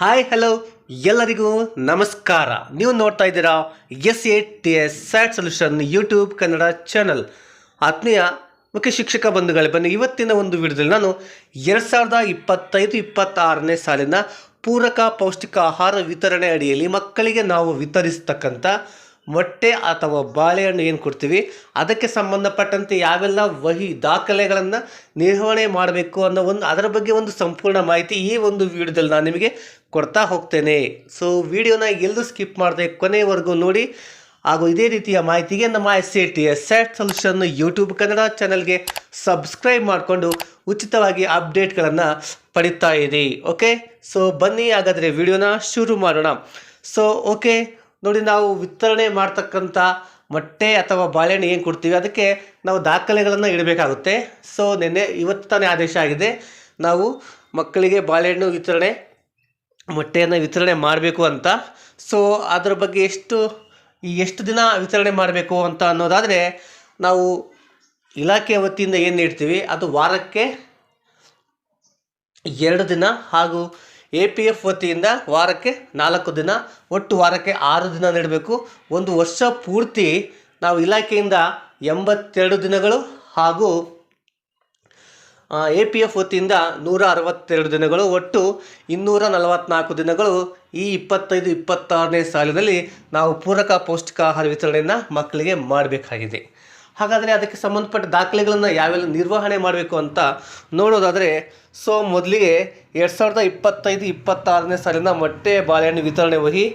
Hi hello ಎಲ್ಲರಿಗೂ ನಮಸ್ಕಾರ. ನೀವು ನೋಡ್ತಾ ಇದ್ದೀರಾ SATS sat solution YouTube Kannada channel. ಆತ್ಮೀಯ ಮುಖ್ಯ ಶಿಕ್ಷಕ ಬಂಧುಗಳೇ, ಬನ್ನಿ ಇವತ್ತಿನ ಒಂದು ವಿಡಿಯೋದಲ್ಲಿ ನಾನು 2025-26ನೇ ಸಾಲಿನ ಪೂರಕ ಪೌಷ್ಟಿಕ ಆಹಾರ ವಿತರಣೆ ಅಡಿಯಲ್ಲಿ ಮಕ್ಕಳಿಗೆ ನಾವು ವಿತರಿಸ್ತಕ್ಕಂಥ ಮೊಟ್ಟೆ ಅಥವಾ ಬಾಳೆಹಣ್ಣು ಏನು ಕೊಡ್ತೀವಿ ಅದಕ್ಕೆ ಸಂಬಂಧಪಟ್ಟಂತೆ ಯಾವೆಲ್ಲ ದಾಖಲೆಗಳನ್ನು ನಿರ್ವಹಣೆ ಮಾಡಬೇಕು ಅನ್ನೋ ಅದರ ಬಗ್ಗೆ ಒಂದು ಸಂಪೂರ್ಣ ಮಾಹಿತಿ ಈ ಒಂದು ವಿಡಿಯೋದಲ್ಲಿ ನಾನು ನಿಮಗೆ ಕೊಡ್ತಾ ಹೋಗ್ತೇನೆ. ಸೊ ವಿಡಿಯೋನ ಎಲ್ಲೂ ಸ್ಕಿಪ್ ಮಾಡದೆ ಕೊನೆಯವರೆಗೂ ನೋಡಿ. ಹಾಗೂ ಇದೇ ರೀತಿಯ ಮಾಹಿತಿಗೆ ನಮ್ಮ SATS sat solution YouTube Kannada ಚಾನಲ್ಗೆ ಸಬ್ಸ್ಕ್ರೈಬ್ ಮಾಡಿಕೊಂಡು ಉಚಿತವಾಗಿ ಅಪ್ಡೇಟ್ಗಳನ್ನು ಪಡಿತಾ ಇರಿ. ಓಕೆ, ಸೊ ಬನ್ನಿ ಹಾಗಾದರೆ ವಿಡಿಯೋನ ಶುರು ಮಾಡೋಣ. ಸೊ ಓಕೆ ನೋಡಿ, ನಾವು ವಿತರಣೆ ಮಾಡ್ತಕ್ಕಂಥ ಮೊಟ್ಟೆ ಅಥವಾ ಬಾಳೆಹಣ್ಣು ಏನು ಕೊಡ್ತೀವಿ ಅದಕ್ಕೆ ನಾವು ದಾಖಲೆಗಳನ್ನು ಇಡಬೇಕಾಗುತ್ತೆ. ಸೊ ಇವತ್ತು ತಾನೇ ಆದೇಶ ಆಗಿದೆ, ನಾವು ಮಕ್ಕಳಿಗೆ ಬಾಳೆಹಣ್ಣು ಮೊಟ್ಟೆಯನ್ನು ವಿತರಣೆ ಮಾಡಬೇಕು ಅಂತ. ಸೊ ಅದರ ಬಗ್ಗೆ ಎಷ್ಟು ದಿನ ವಿತರಣೆ ಮಾಡಬೇಕು ಅಂತ ಅನ್ನೋದಾದರೆ, ನಾವು ಇಲಾಖೆ ವತಿಯಿಂದ ಏನು ನೀಡ್ತೀವಿ ಅದು ವಾರಕ್ಕೆ 2 ದಿನ ಹಾಗೂ APF ವತಿಯಿಂದ ವಾರಕ್ಕೆ 4 ದಿನ, ಒಟ್ಟು ವಾರಕ್ಕೆ 6 ದಿನ ನೀಡಬೇಕು. ಒಂದು ವರ್ಷ ಪೂರ್ತಿ ನಾವು ಇಲಾಖೆಯಿಂದ 82 ದಿನಗಳು ಹಾಗೂ APF ವತಿಯಿಂದ 162 ದಿನಗಳು, ಒಟ್ಟು 244 ದಿನಗಳು ಈ 25-26ನೇ ಸಾಲಿನಲ್ಲಿ ನಾವು ಪೂರಕ ಪೌಷ್ಟಿಕ ಆಹಾರ ವಿತರಣೆಯನ್ನು ಮಕ್ಕಳಿಗೆ ಮಾಡಬೇಕಾಗಿದೆ. ಹಾಗಾದರೆ ಅದಕ್ಕೆ ಸಂಬಂಧಪಟ್ಟ ದಾಖಲೆಗಳನ್ನು ಯಾವೆಲ್ಲ ನಿರ್ವಹಣೆ ಮಾಡಬೇಕು ಅಂತ ನೋಡೋದಾದರೆ, ಸೊ ಮೊದಲಿಗೆ 2025-26ನೇ ಸಾಲಿನ ಮೊಟ್ಟೆ ಬಾಳೆಹಣ್ಣು ವಿತರಣೆ ವಹಿ.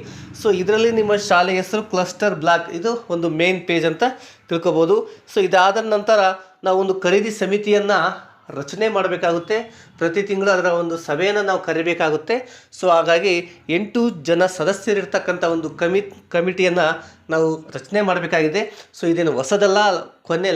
ಸೊ ಇದರಲ್ಲಿ ನಿಮ್ಮ ಶಾಲೆ ಹೆಸರು ಕ್ಲಸ್ಟರ್ ಬ್ಲಾಕ್, ಇದು ಒಂದು ಮೇನ್ ಪೇಜ್ ಅಂತ ತಿಳ್ಕೊಬೋದು. ಸೊ ಇದಾದ ನಂತರ ನಾವು ಒಂದು ಖರೀದಿ ಸಮಿತಿಯನ್ನು ರಚನೆ ಮಾಡಬೇಕಾಗುತ್ತೆ. ಪ್ರತಿ ತಿಂಗಳು ಅದರ ಒಂದು ಸಭೆಯನ್ನು ನಾವು ಕರಿಬೇಕಾಗುತ್ತೆ. ಸೊ ಹಾಗಾಗಿ 8 ಜನ ಸದಸ್ಯರಿರ್ತಕ್ಕಂಥ ಒಂದು ಕಮಿಟಿಯನ್ನು ನಾವು ರಚನೆ ಮಾಡಬೇಕಾಗಿದೆ. ಸೊ ಇದೇನು ಹೊಸದಲ್ಲ,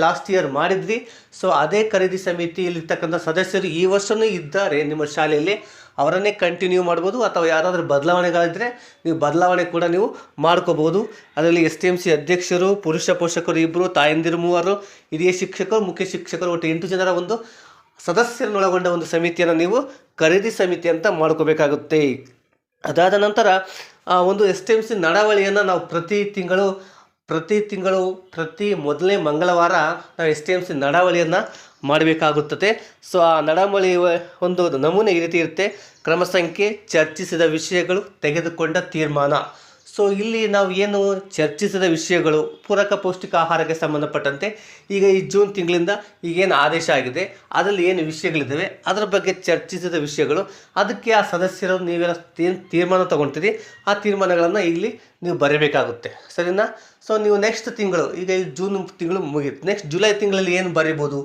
ಲಾಸ್ಟ್ ಇಯರ್ ಮಾಡಿದ್ವಿ. ಸೊ ಅದೇ ಖರೀದಿ ಸಮಿತಿಯಲ್ಲಿರ್ತಕ್ಕಂಥ ಸದಸ್ಯರು ಈ ವರ್ಷವೂ ಇದ್ದಾರೆ ನಿಮ್ಮ ಶಾಲೆಯಲ್ಲಿ, ಅವರನ್ನೇ ಕಂಟಿನ್ಯೂ ಮಾಡ್ಬೋದು. ಅಥವಾ ಯಾರಾದರೂ ಬದಲಾವಣೆಗಳಿದ್ದರೆ ನೀವು ಬದಲಾವಣೆ ಕೂಡ ನೀವು ಮಾಡ್ಕೋಬೋದು. ಅದರಲ್ಲಿ STMC ಅಧ್ಯಕ್ಷರು, ಪುರುಷ ಪೋಷಕರು 2, ತಾಯಂದಿರು 3, ಹಿರಿಯ ಶಿಕ್ಷಕರು, ಮುಖ್ಯ ಶಿಕ್ಷಕರು, ಒಟ್ಟು 8 ಜನರ ಒಂದು ಸದಸ್ಯರನ್ನೊಳಗೊಂಡ ಒಂದು ಸಮಿತಿಯನ್ನು ನೀವು ಖರೀದಿ ಸಮಿತಿ ಅಂತ ಮಾಡ್ಕೋಬೇಕಾಗುತ್ತೆ. ಅದಾದ ನಂತರ ಒಂದು STMC ನಡಾವಳಿಯನ್ನು ನಾವು ಪ್ರತಿ ಮೊದಲನೇ ಮಂಗಳವಾರ ನಾವು STMC ನಡಾವಳಿಯನ್ನು ಮಾಡಬೇಕಾಗುತ್ತದೆ. ಸೊ ಆ ನಡಾವಳಿ ಒಂದು ನಮೂನೆ ಈ ರೀತಿ ಇರುತ್ತೆ: ಕ್ರಮ ಸಂಖ್ಯೆ, ಚರ್ಚಿಸಿದ ವಿಷಯಗಳು, ತೆಗೆದುಕೊಂಡ ತೀರ್ಮಾನ. ಸೊ ಇಲ್ಲಿ ನಾವು ಏನು ಚರ್ಚಿಸಿದ ವಿಷಯಗಳು, ಪೂರಕ ಪೌಷ್ಟಿಕ ಆಹಾರಕ್ಕೆ ಸಂಬಂಧಪಟ್ಟಂತೆ ಈಗ ಈ ಜೂನ್ ತಿಂಗಳಿಂದ ಈಗೇನು ಆದೇಶ ಆಗಿದೆ ಅದರಲ್ಲಿ ಏನು ವಿಷಯಗಳಿದ್ದಾವೆ ಅದರ ಬಗ್ಗೆ ಚರ್ಚಿಸಿದ ವಿಷಯಗಳು, ಅದಕ್ಕೆ ಆ ಸದಸ್ಯರು ನೀವೆಲ್ಲ ತೀರ್ಮಾನ ತೊಗೊಳ್ತೀರಿ, ಆ ತೀರ್ಮಾನಗಳನ್ನು ಇಲ್ಲಿ ನೀವು ಬರೀಬೇಕಾಗುತ್ತೆ. ಸರಿನಾ? ಸೊ ನೀವು ನೆಕ್ಸ್ಟ್ ತಿಂಗಳು, ಈಗ ಈ ಜೂನ್ ತಿಂಗಳು ಮುಗಿಯುತ್ತೆ, ನೆಕ್ಸ್ಟ್ ಜುಲೈ ತಿಂಗಳಲ್ಲಿ ಏನು ಬರೀಬೋದು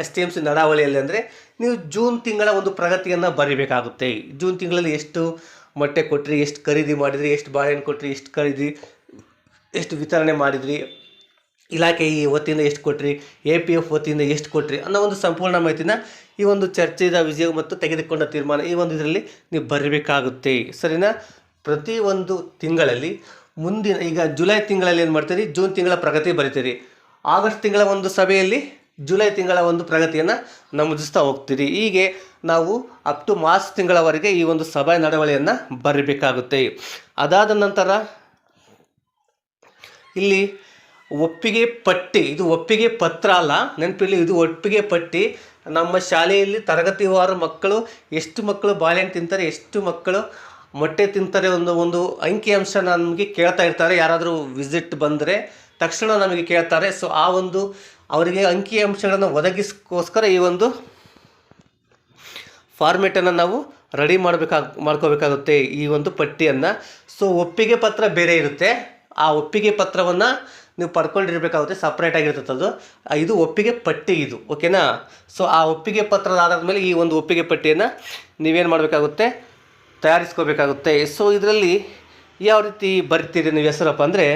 STMC ನಡಾವಳಿಯಲ್ಲಿ ಅಂದರೆ, ನೀವು ಜೂನ್ ತಿಂಗಳ ಒಂದು ಪ್ರಗತಿಯನ್ನು ಬರೀಬೇಕಾಗುತ್ತೆ. ಜೂನ್ ತಿಂಗಳಲ್ಲಿ ಎಷ್ಟು ಮೊಟ್ಟೆ ಕೊಟ್ಟರಿ, ಎಷ್ಟು ಖರೀದಿ ಮಾಡಿದ್ರಿ, ಎಷ್ಟು ಬಾಳೆಹಣ್ಣು ಕೊಟ್ಟರಿ, ಎಷ್ಟು ವಿತರಣೆ ಮಾಡಿದ್ರಿ, ಇಲಾಖೆ ಈ ವತಿಯಿಂದ ಎಷ್ಟು ಕೊಟ್ಟರಿ, APF ವತಿಯಿಂದ ಎಷ್ಟು ಕೊಟ್ಟರಿ ಅನ್ನೋ ಒಂದು ಸಂಪೂರ್ಣ ಮಾಹಿತಿನ ಈ ಒಂದು ಚರ್ಚೆದ ವಿಷಯ ಮತ್ತು ತೆಗೆದುಕೊಂಡ ತೀರ್ಮಾನ ಈ ಒಂದು ಇದರಲ್ಲಿ ನೀವು ಬರೀಬೇಕಾಗುತ್ತೆ. ಸರಿನಾ? ಪ್ರತಿ ಒಂದು ತಿಂಗಳಲ್ಲಿ ಮುಂದಿನ, ಈಗ ಜುಲೈ ತಿಂಗಳಲ್ಲಿ ಏನು ಮಾಡ್ತೀರಿ, ಜೂನ್ ತಿಂಗಳ ಪ್ರಗತಿ ಬರಿತೀರಿ. ಆಗಸ್ಟ್ ತಿಂಗಳ ಒಂದು ಸಭೆಯಲ್ಲಿ ಜುಲೈ ತಿಂಗಳ ಒಂದು ಪ್ರಗತಿಯನ್ನು ನಮೂದಿಸ್ತಾ ಹೋಗ್ತೀರಿ. ಹೀಗೆ ನಾವು ಅಪ್ ಟು ಮಾರ್ಚ್ ತಿಂಗಳವರೆಗೆ ಈ ಒಂದು ಸಭಾ ನಡವಳಿಯನ್ನು ಬರೀಬೇಕಾಗುತ್ತೆ. ಅದಾದ ನಂತರ ಇಲ್ಲಿ ಒಪ್ಪಿಗೆ ಪಟ್ಟಿ, ಇದು ಒಪ್ಪಿಗೆ ಪತ್ರ ಅಲ್ಲ, ನೆನಪಿರಲಿ, ಇದು ಒಪ್ಪಿಗೆ ಪಟ್ಟಿ. ನಮ್ಮ ಶಾಲೆಯಲ್ಲಿ ತರಗತಿವಾರು ಮಕ್ಕಳು ಎಷ್ಟು ಮಕ್ಕಳು ಬಾಳೆಹಣ್ಣು ತಿಂತಾರೆ, ಎಷ್ಟು ಮಕ್ಕಳು ಮೊಟ್ಟೆ ತಿಂತಾರೆ ಒಂದು ಅಂಕಿಅಂಶ ನಮಗೆ ಕೇಳ್ತಾ ಇರ್ತಾರೆ. ಯಾರಾದರೂ ವಿಸಿಟ್ ಬಂದರೆ ತಕ್ಷಣ ನಮಗೆ ಕೇಳ್ತಾರೆ. ಸೊ ಆ ಒಂದು ಅವರಿಗೆ ಅಂಕಿಅಂಶಗಳನ್ನು ಒದಗಿಸ್ಕೋಸ್ಕರ ಈ ಒಂದು ಫಾರ್ಮೇಟನ್ನು ನಾವು ರೆಡಿ ಮಾಡ್ಕೋಬೇಕಾಗುತ್ತೆ, ಈ ಒಂದು ಪಟ್ಟಿಯನ್ನು. ಸೊ ಒಪ್ಪಿಗೆ ಪತ್ರ ಬೇರೆ ಇರುತ್ತೆ, ಆ ಒಪ್ಪಿಗೆ ಪತ್ರವನ್ನು ನೀವು ಪಡ್ಕೊಂಡಿರ್ಬೇಕಾಗುತ್ತೆ, ಸಪ್ರೇಟಾಗಿರ್ತದೆ ಅದು. ಇದು ಒಪ್ಪಿಗೆ ಪಟ್ಟಿ ಇದು, ಓಕೆನಾ? ಸೊ ಆ ಒಪ್ಪಿಗೆ ಪತ್ರದ ಆಧಾರದ ಮೇಲೆ ಈ ಒಂದು ಒಪ್ಪಿಗೆ ಪಟ್ಟಿಯನ್ನು ನೀವೇನು ಮಾಡಬೇಕಾಗುತ್ತೆ, ತಯಾರಿಸ್ಕೋಬೇಕಾಗುತ್ತೆ. ಸೊ ಇದರಲ್ಲಿ ಯಾವ ರೀತಿ ಬರ್ತೀರಿ ನೀವು ಹೆಸರಪ್ಪ ಅಂದರೆ,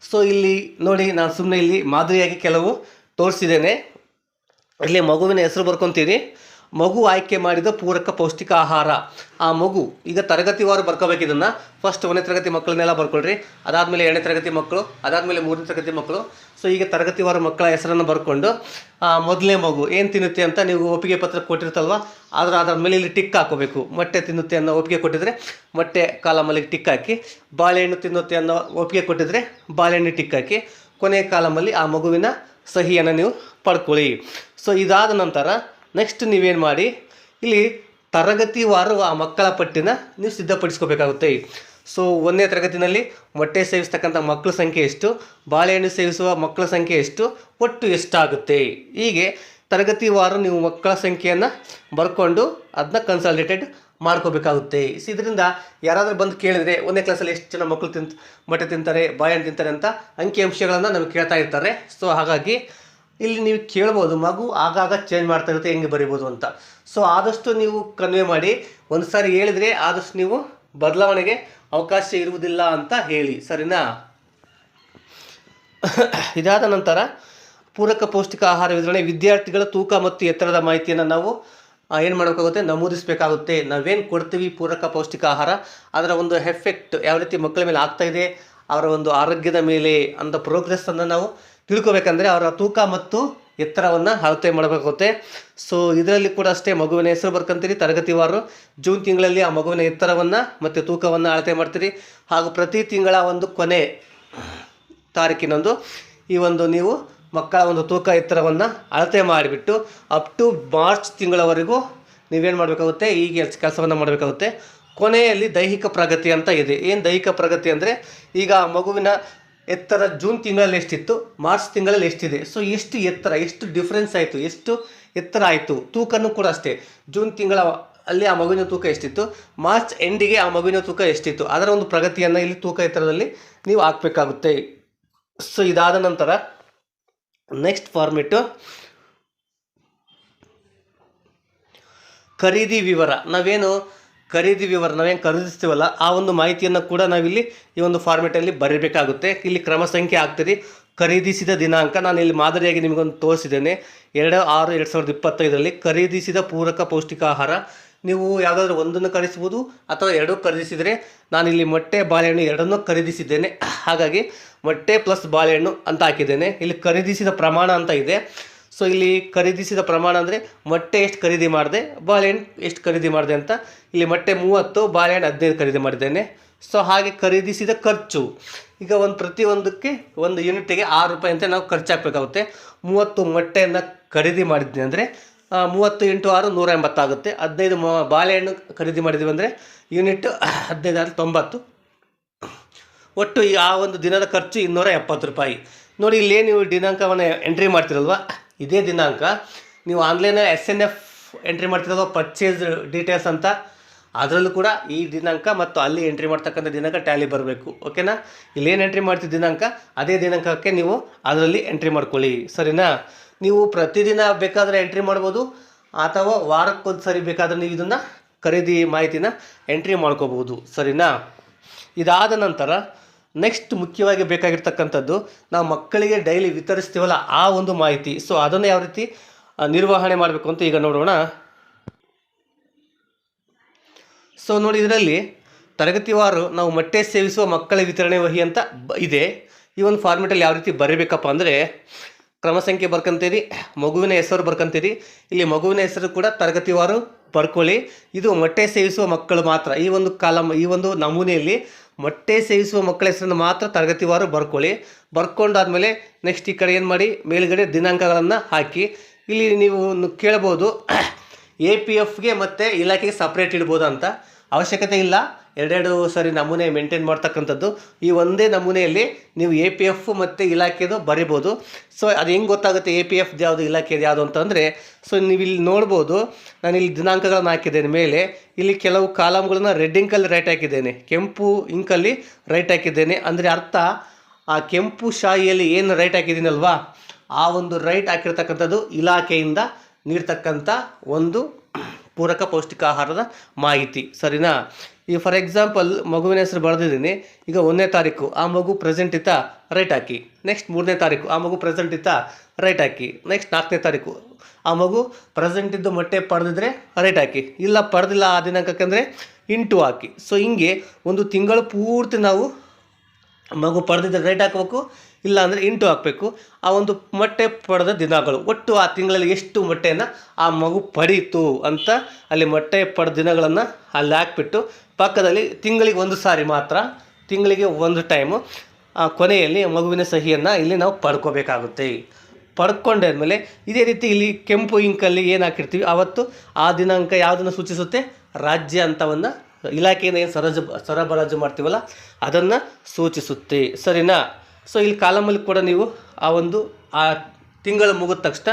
ಸೊ ಇಲ್ಲಿ ನೋಡಿ, ನಾನು ಸುಮ್ಮನೆ ಇಲ್ಲಿ ಮಾದರಿಯಾಗಿ ಕೆಲವು ತೋರಿಸಿದ್ದೇನೆ. ಇಲ್ಲಿ ಮಗುವಿನ ಹೆಸರು ಬರ್ಕೊತೀರಿ, ಮಗು ಆಯ್ಕೆ ಮಾಡಿದ ಪೂರಕ ಪೌಷ್ಟಿಕ ಆಹಾರ. ಆ ಮಗು ಈಗ ತರಗತಿವಾರು ಬರ್ಕೋಬೇಕು. ಇದನ್ನು ಫಸ್ಟ್ 1ನೇ ತರಗತಿ ಮಕ್ಕಳನ್ನೆಲ್ಲ ಬರ್ಕೊಳ್ರಿ, ಅದಾದಮೇಲೆ 2ನೇ ತರಗತಿ ಮಕ್ಕಳು, ಅದಾದಮೇಲೆ 3ನೇ ತರಗತಿ ಮಕ್ಕಳು. ಸೊ ಈಗ ತರಗತಿವಾರು ಮಕ್ಕಳ ಹೆಸರನ್ನು ಬರ್ಕೊಂಡು ಮೊದಲನೇ ಮಗು ಏನು ತಿನ್ನುತ್ತೆ ಅಂತ ನೀವು ಒಪ್ಪಿಗೆ ಪತ್ರ ಕೊಟ್ಟಿರ್ತಲ್ವ, ಅದ್ರ ಮೇಲೆ ಇಲ್ಲಿ ಟಿಕ್ ಹಾಕೋಬೇಕು. ಮೊಟ್ಟೆ ತಿನ್ನುತ್ತೆ ಅನ್ನೋ ಒಪ್ಪಿಗೆ ಕೊಟ್ಟಿದ್ರೆ ಮೊಟ್ಟೆ ಕಾಲಮಲ್ಲಿ ಟಿಕ್ ಹಾಕಿ, ಬಾಳೆಹಣ್ಣು ತಿನ್ನುತ್ತೆ ಅನ್ನೋ ಒಪ್ಪಿಗೆ ಕೊಟ್ಟಿದ್ರೆ ಬಾಳೆಹಣ್ಣು ಟಿಕ್ ಹಾಕಿ, ಕೊನೆಯ ಕಾಲಮಲ್ಲಿ ಆ ಮಗುವಿನ ಸಹಿಯನ್ನು ನೀವು ಪಡ್ಕೊಳ್ಳಿ. ಸೊ ಇದಾದ ನಂತರ ನೆಕ್ಸ್ಟ್ ನೀವೇನು ಮಾಡಿ, ಇಲ್ಲಿ ತರಗತಿವಾರು ಆ ಮಕ್ಕಳ ಪಟ್ಟಿನ ನೀವು ಸಿದ್ಧಪಡಿಸ್ಕೋಬೇಕಾಗುತ್ತೆ. ಸೊ 1ನೇ ತರಗತಿನಲ್ಲಿ ಮೊಟ್ಟೆ ಸೇವಿಸ್ತಕ್ಕಂಥ ಮಕ್ಕಳ ಸಂಖ್ಯೆ ಎಷ್ಟು, ಬಾಳೆಹಣ್ಣು ಸೇವಿಸುವ ಮಕ್ಕಳ ಸಂಖ್ಯೆ ಎಷ್ಟು, ಒಟ್ಟು ಎಷ್ಟಾಗುತ್ತೆ. ಹೀಗೆ ತರಗತಿವಾರು ನೀವು ಮಕ್ಕಳ ಸಂಖ್ಯೆಯನ್ನು ಬರ್ಕೊಂಡು ಅದನ್ನ ಕನ್ಸಾಲಿಡೇಟೆಡ್ ಮಾಡ್ಕೋಬೇಕಾಗುತ್ತೆ. ಸೊ ಇದರಿಂದ ಯಾರಾದರೂ ಬಂದು ಕೇಳಿದರೆ 1ನೇ ಕ್ಲಾಸಲ್ಲಿ ಎಷ್ಟು ಜನ ಮಕ್ಕಳು ಮೊಟ್ಟೆ ತಿಂತಾರೆ, ಬಾಳೆಹಣ್ಣು ತಿಂತಾರೆ ಅಂತ ಅಂಕಿಅಂಶಗಳನ್ನು ನಮಗೆ ಕೇಳ್ತಾ ಇರ್ತಾರೆ. ಸೊ ಹಾಗಾಗಿ ಇಲ್ಲಿ ನೀವು ಕೇಳ್ಬೋದು, ಮಗು ಆಗಾಗ ಚೇಂಜ್ ಮಾಡ್ತಾ ಇರುತ್ತೆ, ಹೆಂಗೆ ಬರಿಬೋದು ಅಂತ. ಸೊ ಆದಷ್ಟು ನೀವು ಕನ್ವೆ ಮಾಡಿ, ಒಂದು ಸಾರಿ ಹೇಳಿದರೆ ಆದಷ್ಟು ನೀವು ಬದಲಾವಣೆಗೆ ಅವಕಾಶ ಇರುವುದಿಲ್ಲ ಅಂತ ಹೇಳಿ, ಸರಿನಾ? ಇದಾದ ನಂತರ ಪೂರಕ ಪೌಷ್ಟಿಕ ಆಹಾರ ವಿತರಣೆ. ವಿದ್ಯಾರ್ಥಿಗಳ ತೂಕ ಮತ್ತು ಎತ್ತರದ ಮಾಹಿತಿಯನ್ನು ನಾವು ಏನು ಮಾಡಬೇಕಾಗುತ್ತೆ, ನಮೂದಿಸಬೇಕಾಗುತ್ತೆ. ನಾವೇನು ಕೊಡ್ತೀವಿ ಪೂರಕ ಪೌಷ್ಟಿಕ ಆಹಾರ, ಅದರ ಒಂದು ಎಫೆಕ್ಟ್ ಯಾವ ರೀತಿ ಮಕ್ಕಳ ಮೇಲೆ ಆಗ್ತಾಯಿದೆ, ಅವರ ಒಂದು ಆರೋಗ್ಯದ ಮೇಲೆ ಅಂತ ಪ್ರೋಗ್ರೆಸ್ಸನ್ನು ನಾವು ತಿಳ್ಕೊಬೇಕಂದ್ರೆ ಅವರ ತೂಕ ಮತ್ತು ಎತ್ತರವನ್ನು ಅಳತೆ ಮಾಡಬೇಕಾಗುತ್ತೆ. ಸೊ ಇದರಲ್ಲಿ ಕೂಡ ಅಷ್ಟೇ ಮಗುವಿನ ಹೆಸರು ಬರ್ಕೊಂತೀರಿ. ತರಗತಿವಾರು ಜೂನ್ ತಿಂಗಳಲ್ಲಿ ಆ ಮಗುವಿನ ಎತ್ತರವನ್ನು ಮತ್ತು ತೂಕವನ್ನು ಅಳತೆ ಮಾಡ್ತೀರಿ. ಹಾಗೂ ಪ್ರತಿ ತಿಂಗಳ ಒಂದು ಕೊನೆ ತಾರೀಕಿನಂದು ಈ ಒಂದು ನೀವು ಮಕ್ಕಳ ಒಂದು ತೂಕ ಎತ್ತರವನ್ನು ಅಳತೆ ಮಾಡಿಬಿಟ್ಟು ಅಪ್ ಟು ಮಾರ್ಚ್ ತಿಂಗಳವರೆಗೂ ನೀವೇನು ಮಾಡಬೇಕಾಗುತ್ತೆ, ಈ ಕೆಲಸವನ್ನು ಮಾಡಬೇಕಾಗುತ್ತೆ. ಕೊನೆಯಲ್ಲಿ ದೈಹಿಕ ಪ್ರಗತಿ ಅಂತ ಇದೆ. ಏನು ದೈಹಿಕ ಪ್ರಗತಿ ಅಂದರೆ, ಈಗ ಮಗುವಿನ ಎತ್ತರ ಜೂನ್ ತಿಂಗಳಲ್ಲಿ ಎಷ್ಟಿತ್ತು, ಮಾರ್ಚ್ ತಿಂಗಳಲ್ಲಿ ಎಷ್ಟಿದೆ, ಸೊ ಎಷ್ಟು ಎತ್ತರ, ಎಷ್ಟು ಡಿಫ್ರೆನ್ಸ್ ಆಯಿತು, ಎಷ್ಟು ಎತ್ತರ ಆಯಿತು. ತೂಕನೂ ಕೂಡ ಅಷ್ಟೇ, ಜೂನ್ ತಿಂಗಳ ಅಲ್ಲಿ ಆ ಮಗುವಿನ ತೂಕ ಎಷ್ಟಿತ್ತು, ಮಾರ್ಚ್ ಎಂಡಿಗೆ ಆ ಮಗುವಿನ ತೂಕ ಎಷ್ಟಿತ್ತು, ಅದರ ಒಂದು ಪ್ರಗತಿಯನ್ನು ಇಲ್ಲಿ ತೂಕ ಎತ್ತರದಲ್ಲಿ ನೀವು ಹಾಕಬೇಕಾಗುತ್ತೆ. ಸೊ ಇದಾದ ನಂತರ ನೆಕ್ಸ್ಟ್ ಫಾರ್ಮೆಟು ಖರೀದಿ ವಿವರ. ನಾವೇನು ಖರೀದಿಸ್ತೀವಲ್ಲ ಆ ಒಂದು ಮಾಹಿತಿಯನ್ನು ಕೂಡ ನಾವಿಲ್ಲಿ ಈ ಒಂದು ಫಾರ್ಮೆಟಲ್ಲಿ ಬರೀಬೇಕಾಗುತ್ತೆ. ಇಲ್ಲಿ ಕ್ರಮ ಸಂಖ್ಯೆ ಹಾಕ್ತೀರಿ, ಖರೀದಿಸಿದ ದಿನಾಂಕ ನಾನು ಇಲ್ಲಿ ಮಾದರಿಯಾಗಿ ನಿಮಗೊಂದು ತೋರಿಸಿದ್ದೇನೆ. 2/6/2025 ಖರೀದಿಸಿದ ಪೂರಕ ಪೌಷ್ಟಿಕ ಆಹಾರ. ನೀವು ಯಾವುದಾದ್ರೂ ಒಂದನ್ನು ಖರೀದಿಸ್ಬೋದು ಅಥವಾ 2 ಖರೀದಿಸಿದರೆ, ನಾನಿಲ್ಲಿ ಮೊಟ್ಟೆ ಬಾಳೆಹಣ್ಣು 2 ಖರೀದಿಸಿದ್ದೇನೆ, ಹಾಗಾಗಿ ಮೊಟ್ಟೆ ಪ್ಲಸ್ ಬಾಳೆಹಣ್ಣು ಅಂತ ಹಾಕಿದ್ದೇನೆ. ಇಲ್ಲಿ ಖರೀದಿಸಿದ ಪ್ರಮಾಣ ಅಂತ ಇದೆ. ಸೊ ಇಲ್ಲಿ ಖರೀದಿಸಿದ ಪ್ರಮಾಣ ಅಂದರೆ ಮೊಟ್ಟೆ ಎಷ್ಟು ಖರೀದಿ ಮಾಡಿದೆ, ಬಾಳೆಹಣ್ಣು ಎಷ್ಟು ಖರೀದಿ ಮಾಡಿದೆ ಅಂತ. ಇಲ್ಲಿ ಮೊಟ್ಟೆ 30, ಬಾಳೆಹಣ್ಣು 15 ಖರೀದಿ ಮಾಡಿದ್ದೇನೆ. ಸೊ ಹಾಗೆ ಖರೀದಿಸಿದ ಖರ್ಚು, ಈಗ ಪ್ರತಿಯೊಂದಕ್ಕೆ ಒಂದು ಯೂನಿಟ್ಗೆ 6 ರೂಪಾಯಿ ಅಂತ ನಾವು ಖರ್ಚು ಹಾಕಬೇಕಾಗುತ್ತೆ. 30 ಮೊಟ್ಟೆಯನ್ನು ಖರೀದಿ ಮಾಡಿದ್ವಿ ಅಂದರೆ 30 × 6 180 ಆಗುತ್ತೆ. 15 ಬಾಳೆಹಣ್ಣು ಖರೀದಿ ಮಾಡಿದ್ವಿ ಅಂದರೆ ಯೂನಿಟ್ 15 90. ಒಟ್ಟು ಆ ಒಂದು ದಿನದ ಖರ್ಚು 270 ರೂಪಾಯಿ. ನೋಡಿ, ಇಲ್ಲೇ ನೀವು ದಿನಾಂಕವನ್ನು ಎಂಟ್ರಿ ಮಾಡ್ತಿರಲ್ವ, ಇದೇ ದಿನಾಂಕ ನೀವು ಆನ್ಲೈನ್ SNF ಎಂಟ್ರಿ ಮಾಡ್ತಿರಲ್ವ, ಪರ್ಚೇಸ್ ಡೀಟೇಲ್ಸ್ ಅಂತ, ಅದರಲ್ಲೂ ಕೂಡ ಈ ದಿನಾಂಕ ಮತ್ತು ಅಲ್ಲಿ ಎಂಟ್ರಿ ಮಾಡ್ತಕ್ಕಂಥ ದಿನಾಂಕ ಟ್ಯಾಲಿ ಬರಬೇಕು. ಓಕೆನಾ? ಇಲ್ಲೇನು ಎಂಟ್ರಿ ಮಾಡ್ತಿದ್ದ ದಿನಾಂಕ ಅದೇ ದಿನಾಂಕಕ್ಕೆ ನೀವು ಅದರಲ್ಲಿ ಎಂಟ್ರಿ ಮಾಡ್ಕೊಳ್ಳಿ, ಸರಿನಾ? ನೀವು ಪ್ರತಿದಿನ ಬೇಕಾದರೆ ಎಂಟ್ರಿ ಮಾಡ್ಬೋದು, ಅಥವಾ ವಾರಕ್ಕೊಂದು ಸರಿ ಬೇಕಾದರೆ ನೀವು ಇದನ್ನು ಖರೀದಿ ಮಾಹಿತಿನ ಎಂಟ್ರಿ ಮಾಡ್ಕೋಬೋದು, ಸರಿನಾ? ಇದಾದ ನಂತರ ನೆಕ್ಸ್ಟ್ ಮುಖ್ಯವಾಗಿ ಬೇಕಾಗಿರ್ತಕ್ಕಂಥದ್ದು, ನಾವು ಮಕ್ಕಳಿಗೆ ಡೈಲಿ ವಿತರಿಸ್ತೀವಲ್ಲ ಆ ಒಂದು ಮಾಹಿತಿ. ಸೊ ಅದನ್ನು ಯಾವ ರೀತಿ ನಿರ್ವಹಣೆ ಮಾಡಬೇಕು ಅಂತ ಈಗ ನೋಡೋಣ. ಸೊ ನೋಡಿ, ಇದರಲ್ಲಿ ತರಗತಿವಾರು ನಾವು ಮೊಟ್ಟೆ ಸೇವಿಸುವ ಮಕ್ಕಳ ವಿತರಣೆ ವಹಿ ಅಂತ ಇದೆ. ಈ ಒಂದು ಫಾರ್ಮೆಟಲ್ಲಿ ಯಾವ ರೀತಿ ಬರೀಬೇಕಪ್ಪ ಅಂದರೆ, ಕ್ರಮ ಸಂಖ್ಯೆ ಬರ್ಕೊಂತೀರಿ, ಮಗುವಿನ ಹೆಸರು ಬರ್ಕೊಂತೀರಿ. ಇಲ್ಲಿ ಮಗುವಿನ ಹೆಸರು ಕೂಡ ತರಗತಿವಾರು ಬರ್ಕೊಳ್ಳಿ. ಇದು ಮೊಟ್ಟೆ ಸೇವಿಸುವ ಮಕ್ಕಳು ಮಾತ್ರ. ಈ ಒಂದು ಕಾಲಮ್, ಈ ಒಂದು ನಮೂನೆಯಲ್ಲಿ ಮೊಟ್ಟೆ ಸೇವಿಸುವ ಮಕ್ಕಳ ಹೆಸರನ್ನು ಮಾತ್ರ ತರಗತಿವಾರು ಬರ್ಕೊಳ್ಳಿ. ಬರ್ಕೊಂಡಾದ್ಮೇಲೆ ನೆಕ್ಸ್ಟ್ ಈ ಕಡೆ ಏನು ಮಾಡಿ, ಮೇಲುಗಡೆ ದಿನಾಂಕಗಳನ್ನು ಹಾಕಿ. ಇಲ್ಲಿ ನೀವು ಕೇಳ್ಬೋದು APFಗೆ ಮತ್ತು ಇಲಾಖೆಗೆ ಸಪ್ರೇಟ್ ಇಡ್ಬೋದು ಅಂತ. ಅವಶ್ಯಕತೆ ಇಲ್ಲ, 2 ಸರಿ ನಮೂನೆ ಮೇಂಟೈನ್ ಮಾಡ್ತಕ್ಕಂಥದ್ದು. ಈ ಒಂದೇ ನಮೂನೆಯಲ್ಲಿ ನೀವು APF ಮತ್ತು ಇಲಾಖೆದು ಬರಿಬೋದು. ಸೊ ಅದು ಹೆಂಗೆ ಗೊತ್ತಾಗುತ್ತೆ APFದು ಯಾವುದು ಇಲಾಖೆದು ಯಾವುದು ಅಂತಂದರೆ, ಸೊ ನೀವು ಇಲ್ಲಿ ನೋಡ್ಬೋದು, ನಾನಿಲ್ಲಿ ದಿನಾಂಕಗಳನ್ನು ಹಾಕಿದ್ದೇನೆ ಮೇಲೆ. ಇಲ್ಲಿ ಕೆಲವು ಕಾಲಮ್ಗಳನ್ನು ರೆಡ್ ಇಂಕಲ್ಲಿ ರೈಟ್ ಹಾಕಿದ್ದೇನೆ, ಕೆಂಪು ಇಂಕಲ್ಲಿ ರೈಟ್ ಹಾಕಿದ್ದೇನೆ. ಅಂದರೆ ಅರ್ಥ, ಆ ಕೆಂಪು ಶಾಯಿಯಲ್ಲಿ ಏನು ರೈಟ್ ಹಾಕಿದ್ದೀನಲ್ವಾ, ಆ ಒಂದು ರೈಟ್ ಹಾಕಿರ್ತಕ್ಕಂಥದ್ದು ಇಲಾಖೆಯಿಂದ ನೀಡ್ತಕ್ಕಂಥ ಒಂದು ಪೂರಕ ಪೌಷ್ಟಿಕ ಆಹಾರದ ಮಾಹಿತಿ, ಸರಿನಾ? ಈಗ ಫಾರ್ ಎಕ್ಸಾಂಪಲ್ ಮಗುವಿನ ಹೆಸರು ಬರೆದಿದ್ದೀನಿ. ಈಗ 1ನೇ ತಾರೀಕು ಆ ಮಗು ಪ್ರೆಸೆಂಟ್ ಇತ್ತಾ, ರೈಟ್ ಹಾಕಿ. ನೆಕ್ಸ್ಟ್ 3ನೇ ತಾರೀಕು ಆ ಮಗು ಪ್ರೆಸೆಂಟ್ ಇತ್ತಾ, ರೈಟ್ ಹಾಕಿ. ನೆಕ್ಸ್ಟ್ 4ನೇ ತಾರೀಕು ಆ ಮಗು ಪ್ರೆಸೆಂಟ್ ಇದ್ದು ಮೊಟ್ಟೆ ಪಡೆದಿದ್ರೆ ರೈಟ್ ಹಾಕಿ, ಇಲ್ಲ ಪಡೆದಿಲ್ಲ ಆ ದಿನಾಂಕಕ್ಕೆ ಅಂದರೆ ಇಂಟು ಹಾಕಿ. ಸೊ ಹಿಂಗೆ ಒಂದು ತಿಂಗಳು ಪೂರ್ತಿ ನಾವು ಮಗು ಪಡೆದಿದ್ದರೆ ರೈಟ್ ಹಾಕಬೇಕು, ಇಲ್ಲ ಅಂದರೆ ಇಂಟು ಹಾಕಬೇಕು. ಆ ಒಂದು ಮೊಟ್ಟೆ ಪಡೆದ ದಿನಗಳು, ಒಟ್ಟು ಆ ತಿಂಗಳಲ್ಲಿ ಎಷ್ಟು ಮೊಟ್ಟೆಯನ್ನು ಆ ಮಗು ಪಡೀತು ಅಂತ ಅಲ್ಲಿ ಮೊಟ್ಟೆ ಪಡೆದ ದಿನಗಳನ್ನು ಅಲ್ಲಿ ಹಾಕ್ಬಿಟ್ಟು ಪಕ್ಕದಲ್ಲಿ ತಿಂಗಳಿಗೆ ಒಂದು ಸಾರಿ ಮಾತ್ರ, ತಿಂಗಳಿಗೆ ಒಂದು ಟೈಮು ಕೊನೆಯಲ್ಲಿ ಮಗುವಿನ ಸಹಿಯನ್ನು ಇಲ್ಲಿ ನಾವು ಪಡ್ಕೋಬೇಕಾಗುತ್ತೆ. ಪಡ್ಕೊಂಡಾದ್ಮೇಲೆ ಇದೇ ರೀತಿ ಇಲ್ಲಿ ಕೆಂಪು ಇಂಕಲ್ಲಿ ಏನು ಹಾಕಿರ್ತೀವಿ ಆವತ್ತು ಆ ದಿನಾಂಕ ಯಾವುದನ್ನು ಸೂಚಿಸುತ್ತೆ, ರಾಜ್ಯ ಹಂತವನ್ನು ಇಲಾಖೆಯಿಂದ ಏನು ಸರಬರಾಜು ಮಾಡ್ತೀವಲ್ಲ ಅದನ್ನು ಸೂಚಿಸುತ್ತೆ. ಸರಿನಾ? ಸೊ ಇಲ್ಲಿ ಕಾಲಮಲ್ಲಿ ಕೂಡ ನೀವು ಆ ತಿಂಗಳು ಮುಗಿದ ತಕ್ಷಣ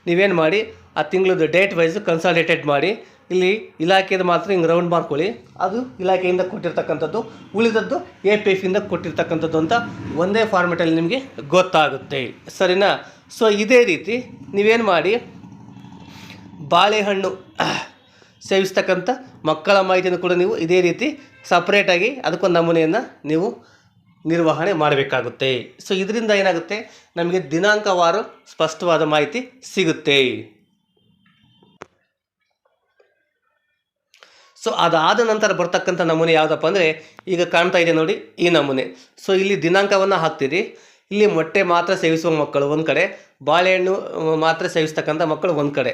ನೀವೇನು ಮಾಡಿ ಆ ತಿಂಗಳದ್ದು ಡೇಟ್ ವೈಸ್ ಕನ್ಸಾಲಿಡೇಟೆಡ್ ಮಾಡಿ ಇಲ್ಲಿ ಇಲಾಖೆಯಿಂದ ಮಾತ್ರ ಹಿಂಗೆ ರೌಂಡ್ ಮಾಡ್ಕೊಳ್ಳಿ, ಅದು ಇಲಾಖೆಯಿಂದ ಕೊಟ್ಟಿರ್ತಕ್ಕಂಥದ್ದು, ಉಳಿದದ್ದು APF ಇಂದ ಕೊಟ್ಟಿರ್ತಕ್ಕಂಥದ್ದು ಅಂತ ಒಂದೇ ಫಾರ್ಮೆಟಲ್ಲಿ ನಿಮಗೆ ಗೊತ್ತಾಗುತ್ತೆ. ಸರಿನಾ? ಸೊ ಇದೇ ರೀತಿ ನೀವೇನು ಮಾಡಿ ಬಾಳೆಹಣ್ಣು ಸೇವಿಸ್ತಕ್ಕಂಥ ಮಕ್ಕಳ ಮಾಹಿತಿಯನ್ನು ಕೂಡ ನೀವು ಇದೇ ರೀತಿ ಸಪ್ರೇಟಾಗಿ ಅದಕ್ಕೊಂದು ನಮೂನೆಯನ್ನು ನೀವು ನಿರ್ವಹಣೆ ಮಾಡಬೇಕಾಗುತ್ತೆ. ಸೊ ಇದರಿಂದ ಏನಾಗುತ್ತೆ, ನಮಗೆ ದಿನಾಂಕವಾರು ಸ್ಪಷ್ಟವಾದ ಮಾಹಿತಿ ಸಿಗುತ್ತೆ. ಸೊ ಅದಾದ ನಂತರ ಬರ್ತಕ್ಕಂಥ ನಮೂನೆ ಯಾವುದಪ್ಪ ಅಂದರೆ ಈಗ ಕಾಣ್ತಾ ಇದೆ ನೋಡಿ ಈ ನಮೂನೆ. ಸೊ ಇಲ್ಲಿ ದಿನಾಂಕವನ್ನು ಹಾಕ್ತೀರಿ, ಇಲ್ಲಿ ಮೊಟ್ಟೆ ಮಾತ್ರ ಸೇವಿಸುವ ಮಕ್ಕಳು ಒಂದು ಕಡೆ, ಬಾಳೆಹಣ್ಣು ಮಾತ್ರ ಸೇವಿಸ್ತಕ್ಕಂಥ ಮಕ್ಕಳು ಒಂದು ಕಡೆ.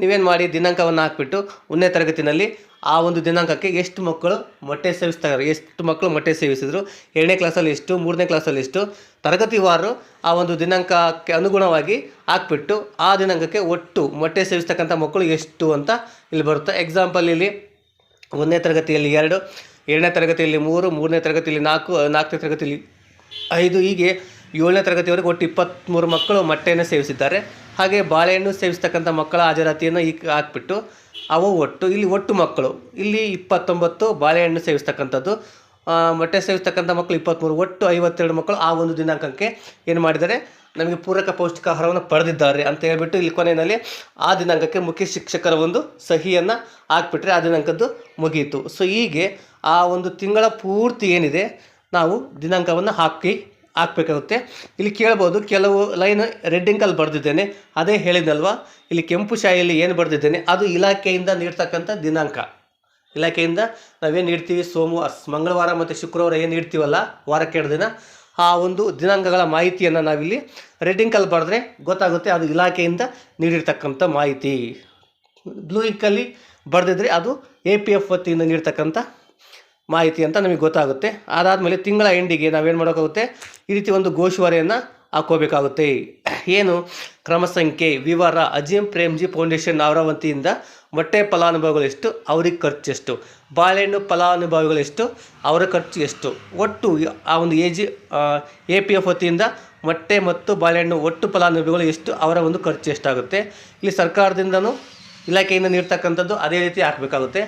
ನೀವೇನು ಮಾಡಿ ದಿನಾಂಕವನ್ನು ಹಾಕ್ಬಿಟ್ಟು 1ನೇ ತರಗತಿನಲ್ಲಿ ಆ ಒಂದು ದಿನಾಂಕಕ್ಕೆ ಎಷ್ಟು ಮಕ್ಕಳು ಮೊಟ್ಟೆ ಸೇವಿಸ್ತಾರೆ, ಎಷ್ಟು ಮಕ್ಕಳು ಮೊಟ್ಟೆ ಸೇವಿಸಿದ್ರು, 2ನೇ ಕ್ಲಾಸಲ್ಲಿ ಎಷ್ಟು, 3ನೇ ಕ್ಲಾಸಲ್ಲಿ ಎಷ್ಟು, ತರಗತಿವಾರು ಆ ಒಂದು ದಿನಾಂಕಕ್ಕೆ ಅನುಗುಣವಾಗಿ ಹಾಕ್ಬಿಟ್ಟು ಆ ದಿನಾಂಕಕ್ಕೆ ಒಟ್ಟು ಮೊಟ್ಟೆ ಸೇವಿಸ್ತಕ್ಕಂಥ ಮಕ್ಕಳು ಎಷ್ಟು ಅಂತ ಇಲ್ಲಿ ಬರುತ್ತೆ. ಎಕ್ಸಾಂಪಲ್ ಇಲ್ಲಿ 1ನೇ ತರಗತಿಯಲ್ಲಿ 2, 2ನೇ ತರಗತಿಯಲ್ಲಿ 3, 3ನೇ ತರಗತಿಯಲ್ಲಿ 4, 4ನೇ ತರಗತಿಯಲ್ಲಿ 5, ಹೀಗೆ 7ನೇ ತರಗತಿವರೆಗೆ ಒಟ್ಟು 23 ಮಕ್ಕಳು ಮೊಟ್ಟೆಯನ್ನು ಸೇವಿಸಿದ್ದಾರೆ. ಹಾಗೆ ಬಾಳೆಹಣ್ಣು ಸೇವಿಸ್ತಕ್ಕಂಥ ಮಕ್ಕಳ ಹಾಜರಾತಿಯನ್ನು ಈಗ ಹಾಕ್ಬಿಟ್ಟು ಅವು ಒಟ್ಟು ಮಕ್ಕಳು ಇಲ್ಲಿ 29 ಬಾಳೆಹಣ್ಣು ಸೇವಿಸ್ತಕ್ಕಂಥದ್ದು, ಮೊಟ್ಟೆ ಸೇವಿಸ್ತಕ್ಕಂಥ ಮಕ್ಕಳು 23, ಒಟ್ಟು 52 ಮಕ್ಕಳು ಆ ಒಂದು ದಿನಾಂಕಕ್ಕೆ ಏನು ಮಾಡಿದ್ದಾರೆ, ನಮಗೆ ಪೂರಕ ಪೌಷ್ಟಿಕಾಹಾರವನ್ನು ಪಡೆದಿದ್ದಾರೆ ಅಂತ ಹೇಳ್ಬಿಟ್ಟು ಇಲ್ಲಿ ಕೊನೆಯಲ್ಲಿ ಆ ದಿನಾಂಕಕ್ಕೆ ಮುಖ್ಯ ಶಿಕ್ಷಕರ ಒಂದು ಸಹಿಯನ್ನು ಹಾಕ್ಬಿಟ್ರೆ ಆ ದಿನಾಂಕದ್ದು ಮುಗಿಯಿತು. ಸೊ ಹೀಗೆ ಆ ಒಂದು ತಿಂಗಳ ಪೂರ್ತಿ ಏನಿದೆ ನಾವು ದಿನಾಂಕವನ್ನು ಹಾಕಬೇಕಾಗುತ್ತೆ. ಇಲ್ಲಿ ಕೇಳ್ಬೋದು, ಕೆಲವು ಲೈನ್ ರೆಡ್ ಇಂಕಲ್ಲಿ ಬರೆದಿದ್ದೇನೆ, ಅದೇ ಹೇಳಿದ್ನಲ್ವ, ಇಲ್ಲಿ ಕೆಂಪು ಶಾಯಿಯಲ್ಲಿ ಏನು ಬರೆದಿದ್ದೇನೆ ಅದು ಇಲಾಖೆಯಿಂದ ನೀಡ್ತಕ್ಕಂಥ ದಿನಾಂಕ. ಇಲಾಖೆಯಿಂದ ನಾವೇನು ನೀಡ್ತೀವಿ, ಮಂಗಳವಾರ ಮತ್ತು ಶುಕ್ರವಾರ ಏನು ನೀಡ್ತೀವಲ್ಲ ವಾರಕ್ಕೆ 2 ದಿನ, ಆ ಒಂದು ದಿನಾಂಕಗಳ ಮಾಹಿತಿಯನ್ನು ನಾವಿಲ್ಲಿ ರೆಡ್ ಇಂಕಲ್ಲಿ ಬರೆದ್ರೆ ಗೊತ್ತಾಗುತ್ತೆ ಅದು ಇಲಾಖೆಯಿಂದ ನೀಡಿರ್ತಕ್ಕಂಥ ಮಾಹಿತಿ. ಬ್ಲೂ ಇಂಕಲ್ಲಿ ಬರೆದಿದ್ರೆ ಅದು APF ವತಿಯಿಂದ ನೀಡ್ತಕ್ಕಂಥ ಮಾಹಿತಿ ಅಂತ ನಮಗೆ ಗೊತ್ತಾಗುತ್ತೆ. ಅದಾದಮೇಲೆ ತಿಂಗಳ ಎಂಡಿಗೆ ನಾವೇನು ಮಾಡೋಕ್ಕಾಗುತ್ತೆ, ಈ ರೀತಿ ಒಂದು ಗೋಷುವಾರೆಯನ್ನು ಹಾಕೋಬೇಕಾಗುತ್ತೆ. ಏನು ಕ್ರಮ ಸಂಖ್ಯೆ, ವಿವರ, ಅಜೀಂ ಪ್ರೇಮ್ಜಿ ಫೌಂಡೇಶನ್ ಅವರ ವತಿಯಿಂದ ಮೊಟ್ಟೆ ಫಲಾನುಭವಿಗಳೆಷ್ಟು, ಅವ್ರಿಗೆ ಖರ್ಚು ಎಷ್ಟು, ಬಾಳೆಹಣ್ಣು ಫಲಾನುಭವಿಗಳೆಷ್ಟು, ಅವರ ಖರ್ಚು ಎಷ್ಟು, ಒಟ್ಟು ಆ ಒಂದು APF ವತಿಯಿಂದ ಮೊಟ್ಟೆ ಮತ್ತು ಬಾಳೆಹಣ್ಣು ಒಟ್ಟು ಫಲಾನುಭವಿಗಳು ಎಷ್ಟು, ಅವರ ಒಂದು ಖರ್ಚು ಎಷ್ಟಾಗುತ್ತೆ. ಇಲ್ಲಿ ಸರ್ಕಾರದಿಂದನೂ ಇಲಾಖೆಯಿಂದ ನೀಡ್ತಕ್ಕಂಥದ್ದು ಅದೇ ರೀತಿ ಹಾಕಬೇಕಾಗುತ್ತೆ.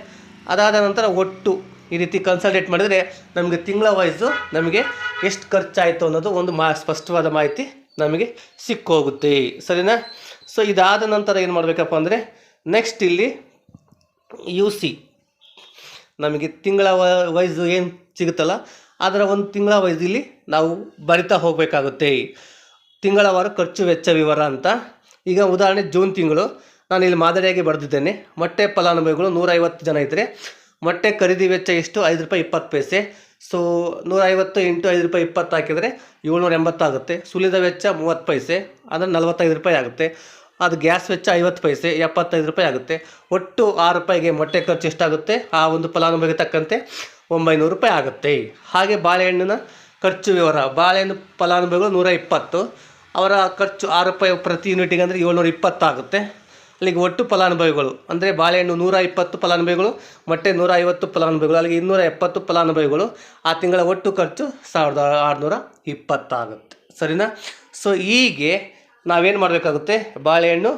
ಅದಾದ ನಂತರ ಒಟ್ಟು ಈ ರೀತಿ ಕನ್ಸಲ್ಟೇಟ್ ಮಾಡಿದರೆ ನಮಗೆ ತಿಂಗಳ ವೈಸು ನಮಗೆ ಎಷ್ಟು ಖರ್ಚಾಯಿತು ಅನ್ನೋದು ಒಂದು ಸ್ಪಷ್ಟವಾದ ಮಾಹಿತಿ ನಮಗೆ ಸಿಕ್ಕೋಗುತ್ತೆ. ಸರಿನಾ? ಸೊ ಇದಾದ ನಂತರ ಏನು ಮಾಡಬೇಕಪ್ಪ ಅಂದರೆ ನೆಕ್ಸ್ಟ್ ಇಲ್ಲಿ UC ನಮಗೆ ತಿಂಗಳ ವೈಸು ಏನು ಸಿಗುತ್ತಲ್ಲ ಅದರ ಒಂದು ತಿಂಗಳ ವೈಸ್ ಇಲ್ಲಿ ನಾವು ಬರಿತಾ ಹೋಗಬೇಕಾಗುತ್ತೆ. ತಿಂಗಳವಾರು ಖರ್ಚು ವೆಚ್ಚ ವಿವರ ಅಂತ. ಈಗ ಉದಾಹರಣೆ ಜೂನ್ ತಿಂಗಳು ನಾನು ಇಲ್ಲಿ ಮಾದರಿಯಾಗಿ ಬರೆದಿದ್ದೇನೆ. ಮೊಟ್ಟೆ ಫಲಾನುಭವಿಗಳು 150 ಜನ ಇದ್ದರೆ ಮೊಟ್ಟೆ ಖರೀದಿ ವೆಚ್ಚ ಎಷ್ಟು, ₹5.20. ಸೊ 150 × ₹5.20 ಹಾಕಿದರೆ 780 ಆಗುತ್ತೆ. ಸುಲಿದ ವೆಚ್ಚ 30 ಪೈಸೆ, ಅಂದರೆ ₹45 ಆಗುತ್ತೆ. ಅದು ಗ್ಯಾಸ್ ವೆಚ್ಚ 50 ಪೈಸೆ, ₹75 ಆಗುತ್ತೆ. ಒಟ್ಟು ₹6ಗೆ ಮೊಟ್ಟೆ ಖರ್ಚು ಎಷ್ಟಾಗುತ್ತೆ, ಆ ಒಂದು ಫಲಾನುಭವಿಗೆ ತಕ್ಕಂತೆ ₹900 ಆಗುತ್ತೆ. ಹಾಗೆ ಬಾಳೆಹಣ್ಣಿನ ಖರ್ಚು ವಿವರ, ಬಾಳೆಹಣ್ಣು ಫಲಾನುಭವಿಗಳು 120, ಅವರ ಖರ್ಚು ₹6 ಪ್ರತಿ ಯೂನಿಟಿಗೆ ಅಂದರೆ 720 ಆಗುತ್ತೆ. ಅಲ್ಲಿಗೆ ಒಟ್ಟು ಫಲಾನುಭವಿಗಳು ಅಂದರೆ ಬಾಳೆಹಣ್ಣು 120 ಫಲಾನುಭವಿಗಳು, ಮೊಟ್ಟೆ 150 ಫಲಾನುಭವಿಗಳು, ಅಲ್ಲಿಗೆ 270 ಫಲಾನುಭವಿಗಳು. ಆ ತಿಂಗಳ ಒಟ್ಟು ಖರ್ಚು 1620 ಆಗುತ್ತೆ. ಸರಿನಾ? ಸೊ ಹೀಗೆ ನಾವೇನು ಮಾಡಬೇಕಾಗುತ್ತೆ, ಬಾಳೆಹಣ್ಣು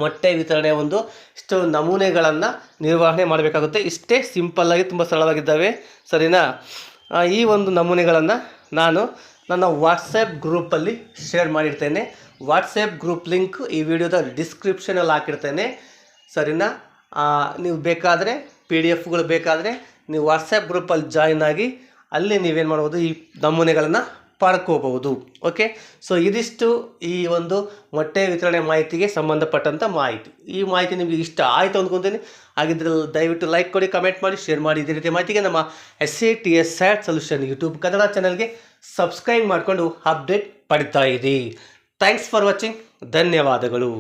ಮೊಟ್ಟೆ ವಿತರಣೆಯ ಒಂದು ಇಷ್ಟು ನಮೂನೆಗಳನ್ನು ನಿರ್ವಹಣೆ ಮಾಡಬೇಕಾಗುತ್ತೆ. ಇಷ್ಟೇ ಸಿಂಪಲ್ಲಾಗಿ ತುಂಬ ಸರಳವಾಗಿದ್ದಾವೆ. ಸರಿನಾ? ಈ ಒಂದು ನಮೂನೆಗಳನ್ನು ನಾನು ನನ್ನ ವಾಟ್ಸಪ್ ಗ್ರೂಪಲ್ಲಿ ಶೇರ್ ಮಾಡಿರ್ತೇನೆ. ವಾಟ್ಸಪ್ ಗ್ರೂಪ್ ಲಿಂಕ್ ಈ ವಿಡಿಯೋದ ಡಿಸ್ಕ್ರಿಪ್ಷನಲ್ಲಿ ಹಾಕಿರ್ತೇನೆ. ಸರಿನಾ? ನೀವು ಬೇಕಾದರೆ PDF ಬೇಕಾದರೆ ನೀವು ವಾಟ್ಸಪ್ ಗ್ರೂಪಲ್ಲಿ ಜಾಯಿನ್ ಆಗಿ ಅಲ್ಲಿ ನೀವೇನು ಮಾಡ್ಬೋದು, ಈ ನಮೂನೆಗಳನ್ನು ಪಡ್ಕೋಬಹುದು. ಓಕೆ, ಸೊ ಇದಿಷ್ಟು ಈ ಒಂದು ಮೊಟ್ಟೆ ವಿತರಣೆ ಮಾಹಿತಿಗೆ ಸಂಬಂಧಪಟ್ಟಂಥ ಮಾಹಿತಿ. ಈ ಮಾಹಿತಿ ನಿಮಗೆ ಇಷ್ಟ ಆಯಿತು ಅಂದ್ಕೊತೀನಿ. ಹಾಗಿದ್ರೆ ದಯವಿಟ್ಟು ಲೈಕ್ ಕೊಡಿ, ಕಮೆಂಟ್ ಮಾಡಿ, ಶೇರ್ ಮಾಡಿ. ಇದೇ ರೀತಿ ಮಾಹಿತಿಗೆ ನಮ್ಮ SATS SAT solution YouTube Kannada ಚಾನಲ್ಗೆ ಸಬ್ಸ್ಕ್ರೈಬ್ ಮಾಡಿಕೊಂಡು ಅಪ್ಡೇಟ್ ಪಡಿತಾ ಇರಿ. Thanks for watching. ಧನ್ಯವಾದಗಳು.